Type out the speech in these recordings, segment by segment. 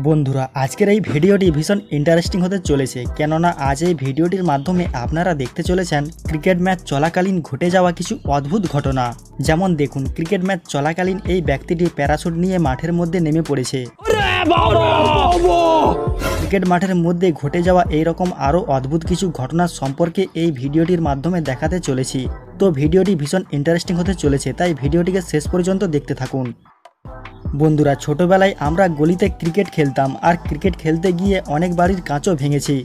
বন্ধুরা আজকের এই ভিডিওটি ভীষণ ইন্টারেস্টিং হতে চলেছে, কেননা আজ এই ভিডিওটির মাধ্যমে আপনারা দেখতে চলেছেন ক্রিকেট ম্যাচ চলাকালীন ঘটে যাওয়া কিছু অদ্ভুত ঘটনা। যেমন দেখুন, ক্রিকেট ম্যাচ চলাকালীন এই ব্যক্তিটি প্যারাশুট নিয়ে মাঠের মধ্যে নেমে পড়েছে। ক্রিকেট মাঠের মধ্যে ঘটে যাওয়া এইরকম আরও অদ্ভুত কিছু ঘটনা সম্পর্কে এই ভিডিওটির মাধ্যমে দেখাতে চলেছি। তো ভিডিওটি ভীষণ ইন্টারেস্টিং হতে চলেছে, তাই ভিডিওটিকে শেষ পর্যন্ত দেখতে থাকুন। বন্ধুরা, ছোটবেলায় আমরা গলিতে ক্রিকেট খেলতাম, আর ক্রিকেট খেলতে গিয়ে অনেক বাড়ির কাঁচও ভেঙেছি।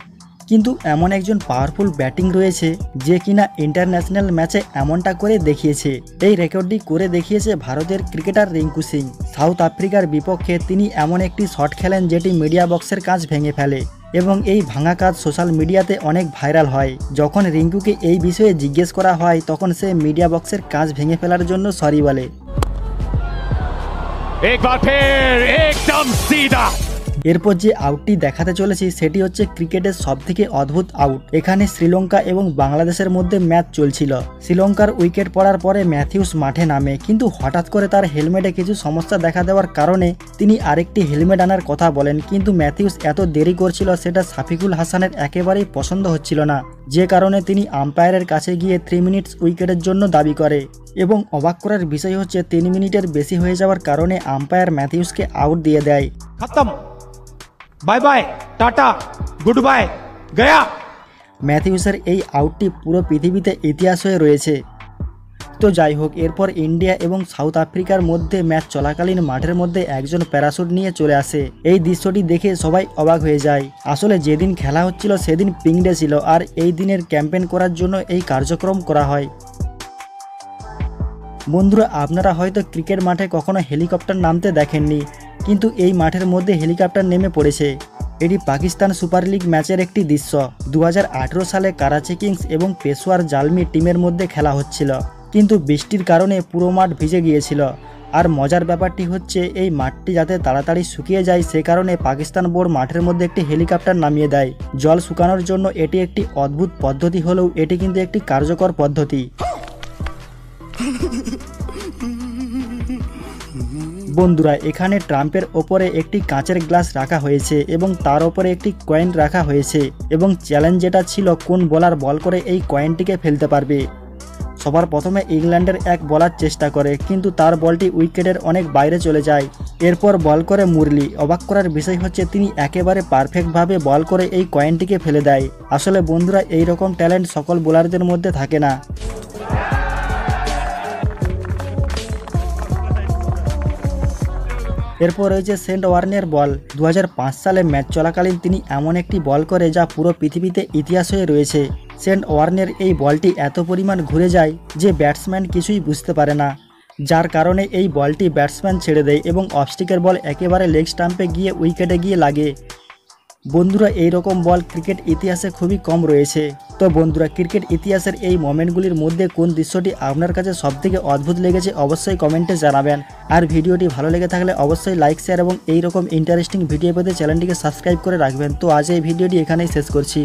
কিন্তু এমন একজন পাওয়ারফুল ব্যাটিং রয়েছে যে কিনা ইন্টারন্যাশনাল ম্যাচে এমনটা করে দেখিয়েছে। এই রেকর্ডটি করে দেখিয়েছে ভারতের ক্রিকেটার রিঙ্কু সিং। সাউথ আফ্রিকার বিপক্ষে তিনি এমন একটি শট খেলেন যেটি মিডিয়া বক্সের কাঁচ ভেঙে ফেলে, এবং এই ভাঙা কাঁচ সোশ্যাল মিডিয়াতে অনেক ভাইরাল হয়। যখন রিঙ্কুকে এই বিষয়ে জিজ্ঞেস করা হয় তখন সে মিডিয়া বক্সের কাঁচ ভেঙে ফেলার জন্য সরি বলে। এরপর যে আউটটি দেখাতে চলেছি সেটি হচ্ছে ক্রিকেটের সবথেকে অদ্ভুত আউট। এখানে শ্রীলঙ্কা এবং বাংলাদেশের মধ্যে ম্যাচ চলছিল। শ্রীলঙ্কার উইকেট পড়ার পরে ম্যাথিউস মাঠে নামে, কিন্তু হঠাৎ করে তার হেলমেটে কিছু সমস্যা দেখা দেওয়ার কারণে তিনি আরেকটি হেলমেট আনার কথা বলেন, কিন্তু ম্যাথিউস এত দেরি করছিল সেটা সাফিকুল হাসানের একেবারেই পছন্দ হচ্ছিল না, যে কারণে তিনি আম্পায়ারের কাছে গিয়ে 3 মিনিটস উইকেটের জন্য দাবি করে। এবং অবাক করার বিষয় হচ্ছে 3 মিনিটের বেশি হয়ে যাওয়ার কারণে আম্পায়ার ম্যাথিউসকে আউট দিয়ে দেয়। খতম, bye bye, tata, goodbye, গয়া। ম্যাথিউসের এই আউটটি পুরো পৃথিবীতে ইতিহাস হয়ে রয়েছে। তো যাই হোক, এরপর ইন্ডিয়া এবং সাউথ আফ্রিকার মধ্যে ম্যাচ চলাকালীন মাঠের মধ্যে একজন প্যারাশুট নিয়ে চলে আসে। এই দৃশ্যটি দেখে সবাই অবাক হয়ে যায়। আসলে যেদিন খেলা হচ্ছিল সেদিন পিং ডে ছিল, আর এই দিনের ক্যাম্পেইন করার জন্য এই কার্যক্রম করা হয়। বন্ধুরা, আপনারা হয়তো ক্রিকেট মাঠে কখনো হেলিকপ্টার নামতে দেখেননি, কিন্তু এই মাঠের মধ্যে হেলিকপ্টার নেমে পড়েছে। এটি পাকিস্তান সুপার লিগ ম্যাচের একটি দৃশ্য। 2018 সালে করাচি কিংস এবং পেশোয়ার জালমি টিমের মধ্যে খেলা হচ্ছিল, কিন্তু বৃষ্টির কারণে পুরো মাঠ ভিজে গিয়েছিল। আর মজার ব্যাপারটি হচ্ছে এই মাঠটি যাতে তাড়াতাড়ি শুকিয়ে যায় সে কারণে পাকিস্তান বোর্ড মাঠের মধ্যে একটি হেলিকপ্টার নামিয়ে দেয়। জল শুকানোর জন্য এটি একটি অদ্ভুত পদ্ধতি হলেও এটি কিন্তু একটি কার্যকর পদ্ধতি। বন্ধুরা, এখানে ট্রাম্পের ওপরে একটি কাঁচের গ্লাস রাখা হয়েছে এবং তার ওপরে একটি কয়েন রাখা হয়েছে, এবং চ্যালেঞ্জ যেটা ছিল কোন বোলার বল করে এই কয়েনটিকে ফেলতে পারবে। সবার প্রথমে ইংল্যান্ডের এক বলার চেষ্টা করে, কিন্তু তার বলটি উইকেটের অনেক বাইরে চলে যায়। এরপর বল করে মুরলি। অবাক করার বিষয় হচ্ছে তিনি একেবারে পারফেক্টভাবে বল করে এই কয়েনটিকে ফেলে দেয়। আসলে বন্ধুরা, এই রকম ট্যালেন্ট সকল বোলারদের মধ্যে থাকে না। এরপর রয়েছে সেন্ট ওয়ার্নের বল। 2005 সালে ম্যাচ চলাকালীন তিনি এমন একটি বল করে যা পুরো পৃথিবীতে ইতিহাস হয়ে রয়েছে। সেন্ট ওয়ার্নের এই বলটি এত পরিমাণ ঘুরে যায় যে ব্যাটসম্যান কিছুই বুঝতে পারে না, যার কারণে এই বলটি ব্যাটসম্যান ছেড়ে দেয় এবং অফস্টিকের বল একেবারে লেগ স্টাম্পে গিয়ে উইকেটে গিয়ে লাগে। বন্ধুরা, এই রকম বল ক্রিকেট ইতিহাসে খুবই কম রয়েছে। তো বন্ধুরা, ক্রিকেট ইতিহাসের এই মোমেন্টগুলির মধ্যে কোন দৃশ্যটি আপনার কাছে সবথেকে অদ্ভুত লেগেছে অবশ্যই কমেন্টে জানাবেন। আর ভিডিওটি ভালো লেগে থাকলে অবশ্যই লাইক, শেয়ার এবং এই রকম ইন্টারেস্টিং ভিডিও পেতে চ্যানেলটিকে সাবস্ক্রাইব করে রাখবেন। তো আজ এই ভিডিওটি এখানেই শেষ করছি।